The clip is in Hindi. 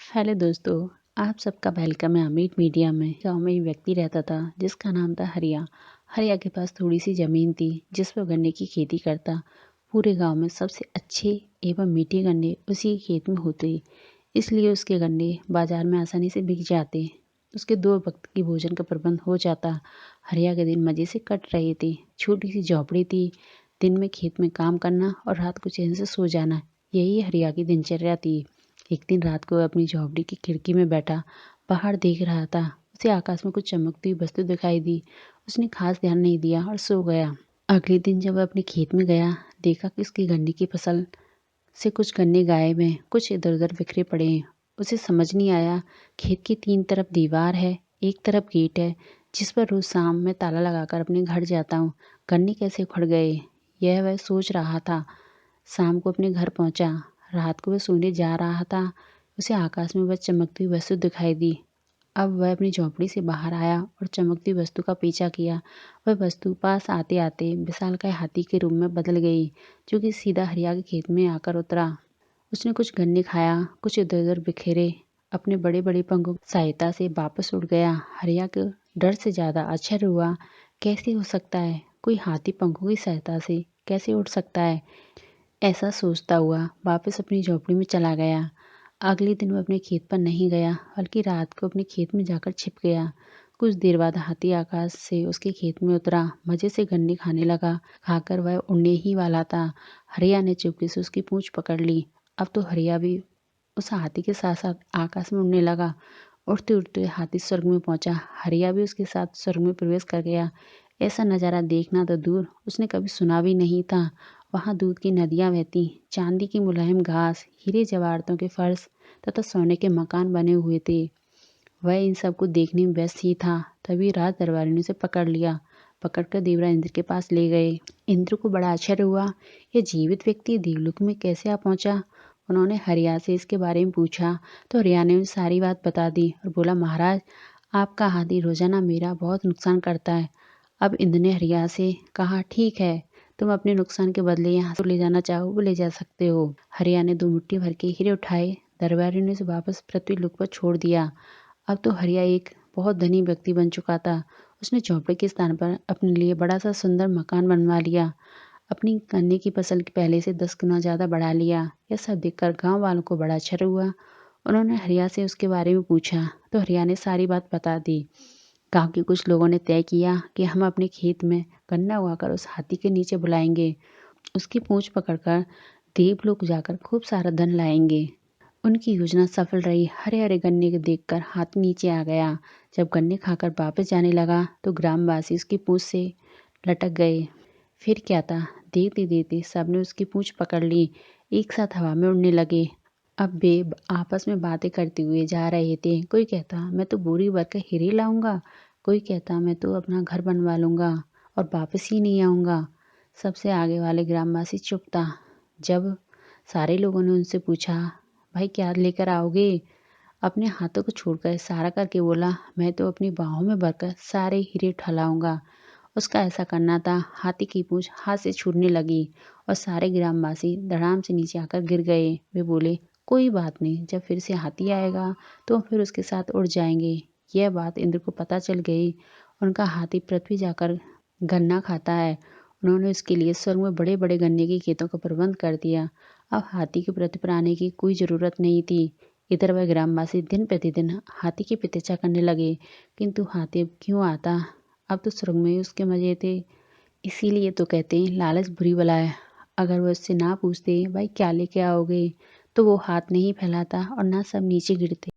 हेलो दोस्तों, आप सबका वेलकम है अमित मीडिया में। गांव में एक व्यक्ति रहता था जिसका नाम था हरिया। हरिया के पास थोड़ी सी ज़मीन थी जिस पर गन्ने की खेती करता। पूरे गांव में सबसे अच्छे एवं मीठे गन्ने उसी के खेत में होते, इसलिए उसके गन्ने बाजार में आसानी से बिक जाते। उसके 2 वक्त की भोजन का प्रबंध हो जाता। हरिया के दिन मज़े से कट रहे थे। छोटी सी झोपड़ी थी, दिन में खेत में काम करना और रात को चैन से सो जाना, यही हरिया की दिनचर्या थी। एक दिन रात को वह अपनी झोपड़ी की खिड़की में बैठा बाहर देख रहा था। उसे आकाश में कुछ चमकती हुई वस्तु दिखाई दी। उसने खास ध्यान नहीं दिया और सो गया। अगले दिन जब वह अपने खेत में गया, देखा कि उसकी गन्ने की फसल से कुछ गन्ने गायब हैं, कुछ इधर उधर बिखरे पड़े हैं। उसे समझ नहीं आया। खेत की 3 तरफ दीवार है, एक तरफ गेट है जिस पर रोज शाम में ताला लगाकर अपने घर जाता हूँ। गन्ने कैसे उखड़ गए, यह वह सोच रहा था। शाम को अपने घर पहुंचा। रात को वह सोने जा रहा था। उसे आकाश में वह चमकती हुई वस्तु दिखाई दी। अब वह अपनी झोंपड़ी से बाहर आया और चमकती वस्तु का पीछा किया। वह वस्तु पास आते आते विशालकाय हाथी के रूप में बदल गई, जो कि सीधा हरिया के खेत में आकर उतरा। उसने कुछ गन्ने खाया, कुछ इधर उधर बिखेरे, अपने बड़े बड़े पंखों की सहायता से वापस उड़ गया। हरिया को डर से ज़्यादा आश्चर्य हुआ। कैसे हो सकता है, कोई हाथी पंखों की सहायता से कैसे उड़ सकता है। ऐसा सोचता हुआ वापस अपनी झोपड़ी में चला गया। अगले दिन वह अपने खेत पर नहीं गया, बल्कि रात को अपने खेत में जाकर छिप गया। कुछ देर बाद हाथी आकाश से उसके खेत में उतरा, मज़े से गन्ने खाने लगा। खाकर वह उड़ने ही वाला था। हरिया ने चुपके से उसकी पूंछ पकड़ ली। अब तो हरिया भी उस हाथी के साथ साथ आकाश में उड़ने लगा। उड़ते उड़ते हाथी स्वर्ग में पहुंचा। हरिया भी उसके साथ स्वर्ग में प्रवेश कर गया। ऐसा नज़ारा देखना तो दूर, उसने कभी सुना भी नहीं था। वहाँ दूध की नदियाँ बहती, चांदी की मुलायम घास, हीरे जवाहरातों के फर्श तथा सोने के मकान बने हुए थे। वह इन सबको देखने में व्यस्त ही था। तभी राज दरबारी ने उसे पकड़ लिया। पकड़कर देवराज इंद्र के पास ले गए। इंद्र को बड़ा आश्चर्य हुआ, यह जीवित व्यक्ति देवलोक में कैसे आ पहुंचा। उन्होंने हरिया से इसके बारे में पूछा तो हरिया ने उसे सारी बात बता दी और बोला, महाराज, आपका हाथी रोजाना मेरा बहुत नुकसान करता है। अब इंद्र ने हरिया से कहा, ठीक है, तुम अपने नुकसान के बदले यहाँ से ले जाना चाहो वो ले जा सकते हो। हरिया ने 2 मुट्ठी भर के हीरे उठाए। दरबारी ने उसे वापस पृथ्वी लोक पर छोड़ दिया। अब तो हरिया एक बहुत धनी व्यक्ति बन चुका था। उसने झोंपड़े के स्थान पर अपने लिए बड़ा सा सुंदर मकान बनवा लिया। अपनी गन्ने की फसल के पहले से 10 गुना ज़्यादा बढ़ा लिया। यह सब देखकर गांव वालों को बड़ा आश्चर्य हुआ। उन्होंने हरिया से उसके बारे में पूछा तो हरिया ने सारी बात बता दी। गांव के कुछ लोगों ने तय किया कि हम अपने खेत में गन्ना उगाकर उस हाथी के नीचे बुलाएंगे। उसकी पूंछ पकड़कर देवलोक जाकर खूब सारा धन लाएंगे। उनकी योजना सफल रही। हरे हरे गन्ने को देखकर हाथी नीचे आ गया। जब गन्ने खाकर वापस जाने लगा तो ग्रामवासी उसकी पूंछ से लटक गए। फिर क्या था, देखते देखते सबने उसकी पूंछ पकड़ ली। एक साथ हवा में उड़ने लगे। अब वे आपस में बातें करते हुए जा रहे थे। कोई कहता, मैं तो बोरी भर कर हीरे लाऊंगा। कोई कहता, मैं तो अपना घर बनवा लूंगा और वापस ही नहीं आऊंगा। सबसे आगे वाले ग्रामवासी चुप था। जब सारे लोगों ने उनसे पूछा, भाई क्या लेकर आओगे, अपने हाथों को छोड़कर इशारा करके बोला, मैं तो अपनी बाहों में भरकर सारे हीरे उठा लाऊंगा। उसका ऐसा करना था। हाथी की पूंछ हाथ से छूटने लगी और सारे ग्रामवासी धड़ाम से नीचे आकर गिर गए। वे बोले, कोई बात नहीं, जब फिर से हाथी आएगा तो फिर उसके साथ उड़ जाएंगे। यह बात इंद्र को पता चल गई। उनका हाथी पृथ्वी जाकर गन्ना खाता है। उन्होंने उसके लिए स्वर्ग में बड़े बड़े गन्ने के खेतों का प्रबंध कर दिया। अब हाथी की पृथ्वी पर आने की कोई ज़रूरत नहीं थी। इधर वह ग्रामवासी दिन प्रतिदिन हाथी की प्रतीक्षा करने लगे, किंतु हाथी अब क्यों आता। अब तो स्वर्ग में ही उसके मजे थे। इसीलिए तो कहते हैं, लालच बुरी बला है। अगर वो उससे ना पूछते, भाई क्या लेके आओगे, तो वो हाथ नहीं फैलाता और ना सब नीचे गिरते।